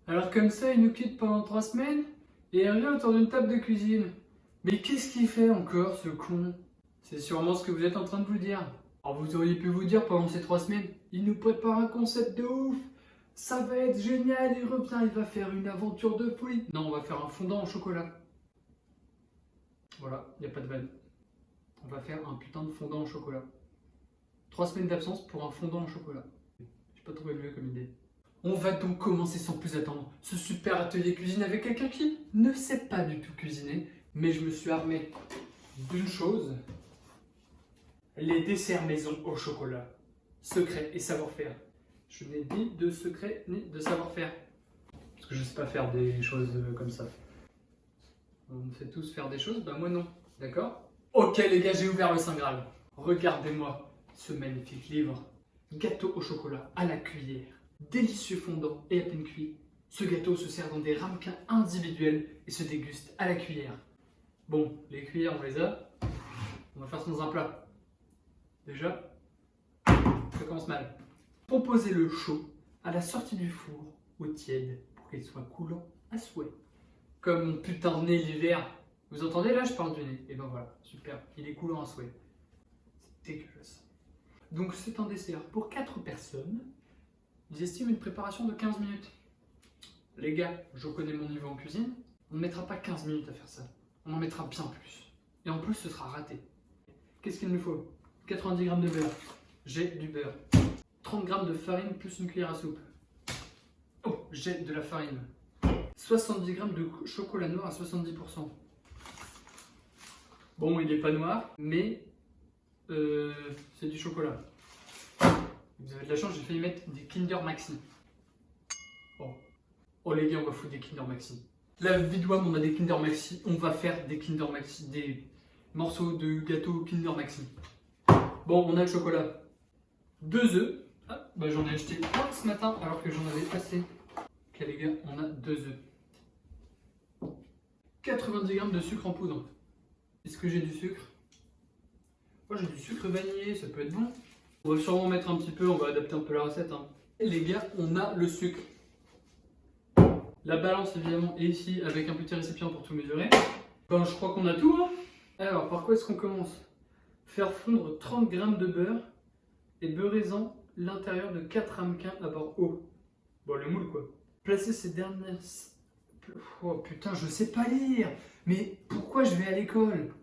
Alors comme ça, il nous quitte pendant 3 semaines et il revient autour d'une table de cuisine. Mais qu'est-ce qu'il fait encore, ce con? C'est sûrement ce que vous êtes en train de vous dire. Alors vous auriez pu vous dire pendant ces 3 semaines, il nous prépare un concept de ouf. Ça va être génial, il revient, il va faire une aventure de folie. Non, on va faire un fondant au chocolat. Voilà, il n'y a pas de vanne. On va faire un putain de fondant au chocolat. 3 semaines d'absence pour un fondant au chocolat. J'ai pas trouvé mieux comme idée. On va donc commencer sans plus attendre ce super atelier cuisine avec quelqu'un qui ne sait pas du tout cuisiner, mais je me suis armé d'une chose, les desserts maison au chocolat. Secret et savoir-faire. Je n'ai ni de secret ni de savoir-faire. Parce que je ne sais pas faire des choses comme ça. On sait tous faire des choses, bah moi non. D'accord? Ok les gars, j'ai ouvert le Saint Graal. Regardez-moi ce magnifique livre. Gâteau au chocolat à la cuillère. Délicieux fondant et à peine cuit. Ce gâteau se sert dans des ramequins individuels et se déguste à la cuillère. Bon, les cuillères on les a. On va faire ça dans un plat. Déjà, ça commence mal. Proposez le chaud à la sortie du four au tiède pour qu'il soit coulant à souhait. Comme mon putain de nez l'hiver. Vous entendez là, je parle du nez. Et ben voilà, super, il est coulant à souhait. C'est dégueulasse. Donc c'est un dessert pour 4 personnes. Ils estiment une préparation de 15 minutes. Les gars, je connais mon niveau en cuisine. On ne mettra pas 15 minutes à faire ça. On en mettra bien plus. Et en plus, ce sera raté. Qu'est-ce qu'il nous faut? 90 g de beurre. J'ai du beurre. 30 g de farine plus une cuillère à soupe. Oh, j'ai de la farine. 70 g de chocolat noir à 70%. Bon, il n'est pas noir, mais c'est du chocolat. Vous avez de la chance, j'ai failli mettre des Kinder Maxi. Oh les gars, on va foutre des Kinder Maxi. La vidéo, on a des Kinder Maxi, on va faire des Kinder Maxi, des morceaux de gâteau Kinder Maxi. Bon, on a le chocolat. 2 œufs. Ah, bah j'en ai acheté un ce matin alors que j'en avais assez. Ok les gars, on a 2 œufs. 90 g de sucre en poudre. Est-ce que j'ai du sucre? Moi j'ai du sucre vanillé, ça peut être bon. On va sûrement mettre un petit peu, on va adapter un peu la recette. Hein. Et les gars, on a le sucre. La balance évidemment est ici avec un petit récipient pour tout mesurer. Ben, je crois qu'on a tout. Hein. Alors par quoi est-ce qu'on commence? Faire fondre 30 g de beurre et beurrez-en l'intérieur de 4 ramequins à bord haut. Bon, le moule quoi. Placez ces dernières... Oh putain, je sais pas lire. Mais pourquoi je vais à l'école?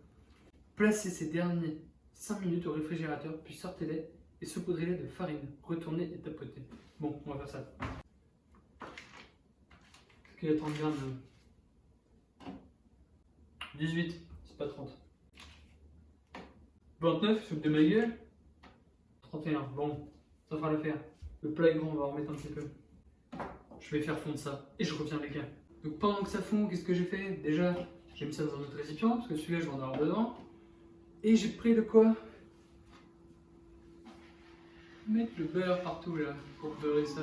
Placez ces derniers 5 minutes au réfrigérateur, puis sortez-les et saupoudrez-les de farine. Retournez et tapotez. Bon, on va faire ça. Est-ce qu'il y a 30 g de... 18, c'est pas 30. 29, soupe de ma gueule. 31, bon, ça fera l'affaire. Le plat est grand, on va en remettre un petit peu. Je vais faire fondre ça et je reviens les gars. Donc pendant que ça fond, qu'est-ce que j'ai fait? Déjà, j'ai mis ça dans un autre récipient parce que celui-là je vais en avoir dedans. Et j'ai pris de quoi mettre le beurre partout là pour beurrer ça.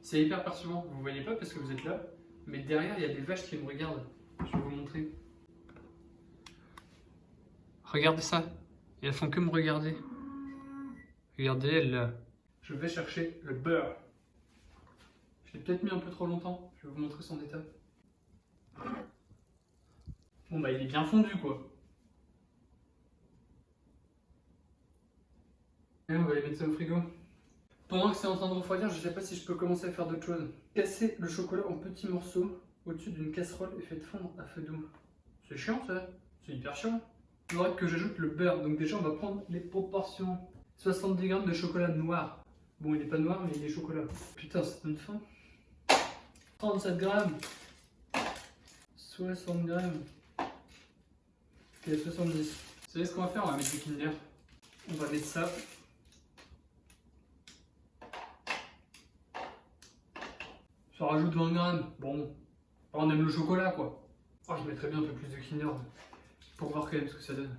C'est hyper perturbant, vous voyez pas parce que vous êtes là, mais derrière il y a des vaches qui me regardent. Je vais vous montrer. Regardez ça, et elles font que me regarder. Regardez elles là. Je vais chercher le beurre. Je l'ai peut-être mis un peu trop longtemps, je vais vous montrer son état. Bon bah il est bien fondu quoi. Et on va les mettre ça au frigo. Pendant que c'est en train de refroidir, je sais pas si je peux commencer à faire d'autres choses. Cassez le chocolat en petits morceaux au-dessus d'une casserole et faites fondre à feu doux. C'est chiant ça, c'est hyper chiant. Il faudra que j'ajoute le beurre, donc déjà on va prendre les proportions. 70 g de chocolat noir. Bon il est pas noir mais il est chocolat. Putain ça donne faim. 37 g. 60 g. Ok 70. Vous savez ce qu'on va faire? On va mettre du Kinder. On va mettre ça. Ça rajoute 20 g. Bon, on aime le chocolat quoi. Oh, je mettrais bien un peu plus de Kinder pour voir quand même ce que ça donne.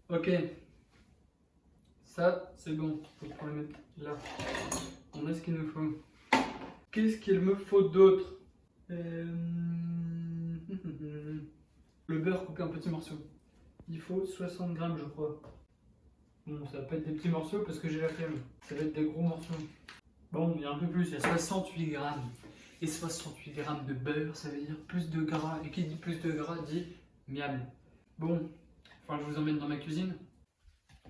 Ok. Ça, c'est bon. Il faut le mettre là. On a ce qu'il nous faut. Qu'est-ce qu'il me faut d'autre? Le beurre coupé en petits morceaux. Il faut 60 g je crois. Bon, ça va pas être des petits morceaux parce que j'ai la flemme. Ça va être des gros morceaux. Bon, il y a un peu plus, il y a 68 grammes. Et 68 grammes de beurre, ça veut dire plus de gras. Et qui dit plus de gras dit miam. Bon, enfin, je vous emmène dans ma cuisine.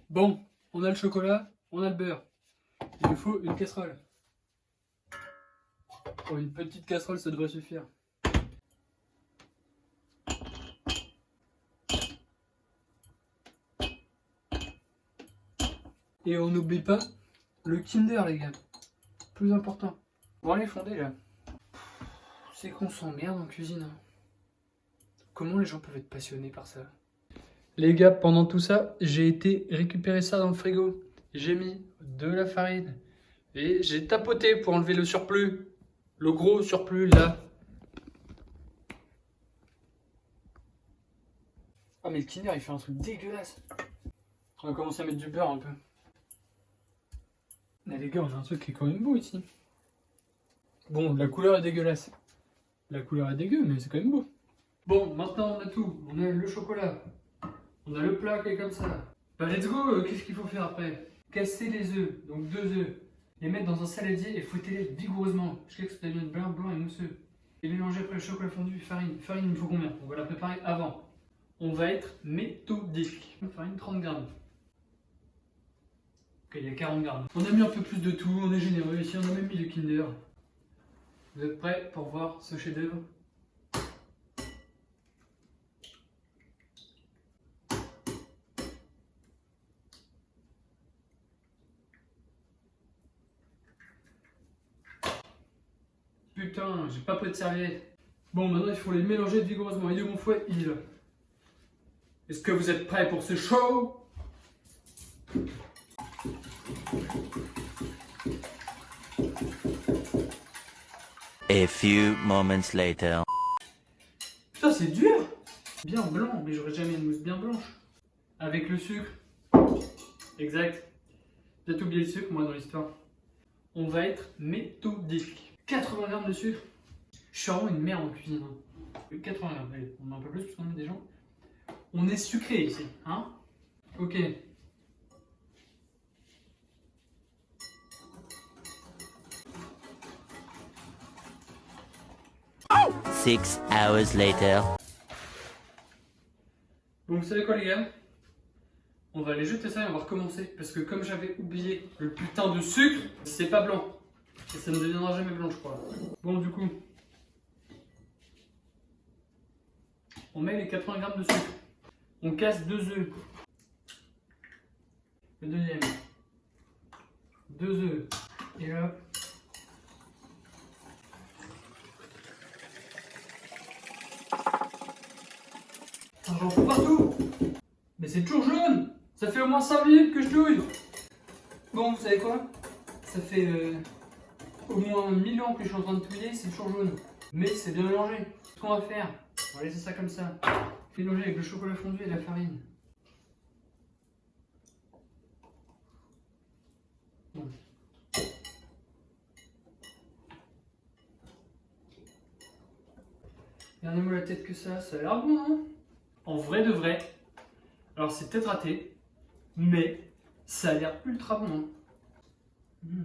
Bon, on a le chocolat, on a le beurre. Il nous faut une casserole. Oh, une petite casserole, ça devrait suffire. Et on n'oublie pas le Kinder, les gars. Plus important. Bon, allez, fondez là. C'est qu'on s'emmerde en cuisine. Hein. Comment les gens peuvent être passionnés par ça? Les gars, pendant tout ça, j'ai été récupérer ça dans le frigo. J'ai mis de la farine. Et j'ai tapoté pour enlever le surplus. Le gros surplus là. Ah mais le Kinder il fait un truc dégueulasse. On va commencer à mettre du beurre un peu. Mais les gars, on a un truc qui est quand même beau ici. Bon, la couleur est dégueulasse. La couleur est dégueu, mais c'est quand même beau. Bon, maintenant on a tout. On a le chocolat. On a le plat qui est comme ça. Bah let's go, qu'est-ce qu'il faut faire après? Casser les œufs, donc 2 œufs. Les mettre dans un saladier et fouetter-les vigoureusement jusqu'à ce que ça devienne blanc et mousseux. Et mélanger après le chocolat fondu, farine. Farine, il nous faut combien? On va la préparer avant. On va être méthodique. Farine 30 grammes. Ok, il y a 40 grammes. On a mis un peu plus de tout, on est généreux. Ici, on a même mis le Kinder. Vous êtes prêts pour voir ce chef-d'œuvre? Putain, j'ai pas pris de serviette. Bon, maintenant il faut les mélanger vigoureusement. Il est où mon fouet? Il est là. Est-ce que vous êtes prêts pour ce show? A few moments later. Putain, c'est dur! Bien blanc, mais j'aurais jamais une mousse bien blanche. Avec le sucre. Exact. J'ai oublié le sucre, moi, dans l'histoire. On va être méthodique. 80 grammes de sucre. Je suis vraiment une merde en cuisine. 80 grammes, allez, on en a un peu plus parce qu'on est des gens. On est sucré ici, hein? Ok. 6 hours later. Bon, vous savez quoi, les gars? On va aller jeter ça et on va recommencer. Parce que comme j'avais oublié le putain de sucre, c'est pas blanc. Et ça ne deviendra jamais blanc, je crois. Bon, du coup, on met les 80 grammes de sucre. On casse 2 œufs. Le deuxième. 2 œufs. Et là. J'en fous partout. Mais c'est toujours jaune. Ça fait au moins 5 minutes que je douille. Bon, vous savez quoi? Ça fait au moins 1000 ans que je suis en train de touiller, c'est toujours jaune. Mais c'est bien mélangé. Ce qu'on va faire, on va laisser ça comme ça. Mélanger avec le chocolat fondu et la farine. Bon. Regardez-moi la tête que ça a l'air bon, hein? En vrai de vrai. Alors c'est peut-être raté, mais ça a l'air ultra bon. Hein.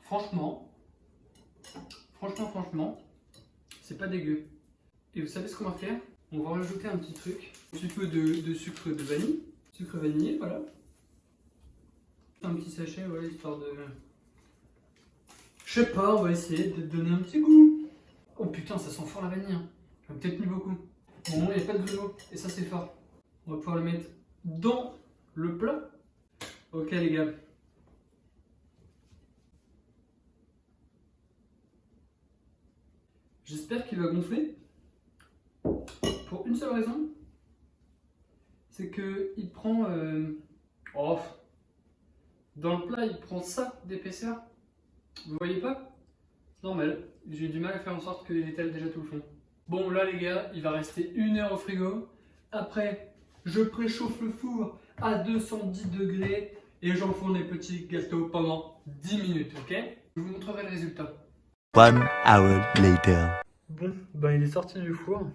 Franchement, c'est pas dégueu. Et vous savez ce qu'on va faire? On va rajouter un petit truc, un petit peu de sucre de vanille, sucre vanillé, voilà. Un petit sachet, voilà, histoire de... Je sais pas, on va essayer de donner un petit goût. Oh putain, ça sent fort la vanille. Hein. J'en ai peut-être mis beaucoup. Bon, il n'y a pas de grumeaux, et ça c'est fort. On va pouvoir le mettre dans le plat. Ok les gars. J'espère qu'il va gonfler. Pour une seule raison. C'est que il prend... Oh, dans le plat, il prend ça d'épaisseur. Vous voyez pas? C'est normal. J'ai du mal à faire en sorte qu'il étale déjà tout le fond. Bon là les gars, il va rester 1 heure au frigo. Après, je préchauffe le four à 210 degrés et j'enfourne les petits gâteaux pendant 10 minutes, ok? Je vous montrerai le résultat. 1 hour later. Bon, ben il est sorti du four.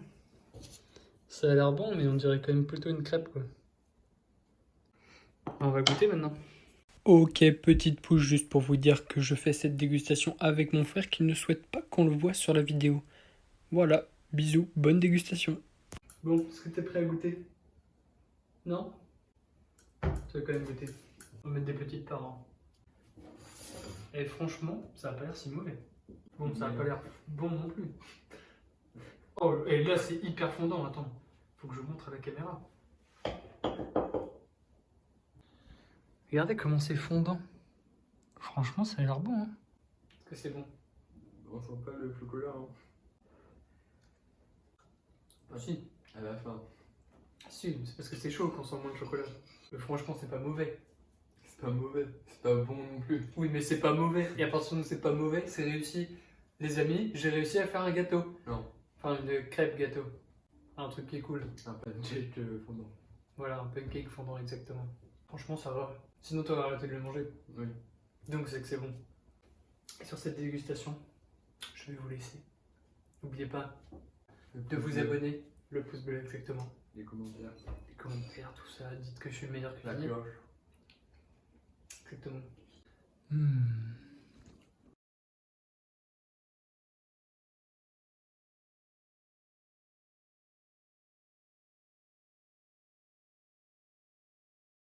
Ça a l'air bon, mais on dirait quand même plutôt une crêpe quoi. On va goûter maintenant. Ok, petite pouce juste pour vous dire que je fais cette dégustation avec mon frère qui ne souhaite pas qu'on le voit sur la vidéo. Voilà, bisous, bonne dégustation. Bon, est-ce que t'es prêt à goûter? Non? Tu vas quand même goûter. On va mettre des petites parents. Et franchement, ça n'a pas l'air si mauvais. Bon, ça n'a pas l'air bon non plus. Oh, et là c'est hyper fondant, attends. Faut que je montre à la caméra. Regardez comment c'est fondant. Franchement, ça a l'air bon, hein. Est-ce que c'est bon? On sent pas le chocolat, hein. Ah si. À la fin. Si, c'est parce que c'est chaud qu'on sent moins de chocolat. Mais franchement, c'est pas mauvais. C'est pas mauvais, c'est pas bon non plus. Oui, mais c'est pas mauvais. Et à partir de c'est pas mauvais, c'est réussi. Les amis, j'ai réussi à faire un gâteau. Non, Enfin, une crêpe gâteau. Un truc qui est cool. un pancake fondant. Voilà, un pancake fondant, exactement. Franchement, ça va. Sinon, tu vas arrêter de le manger. Oui. Donc, c'est que c'est bon. Et sur cette dégustation, je vais vous laisser. N'oubliez pas de vous abonner. Le pouce bleu, exactement. Les commentaires. Les commentaires, tout ça. Dites que je suis le meilleur La cuisinier. cloche. Exactement.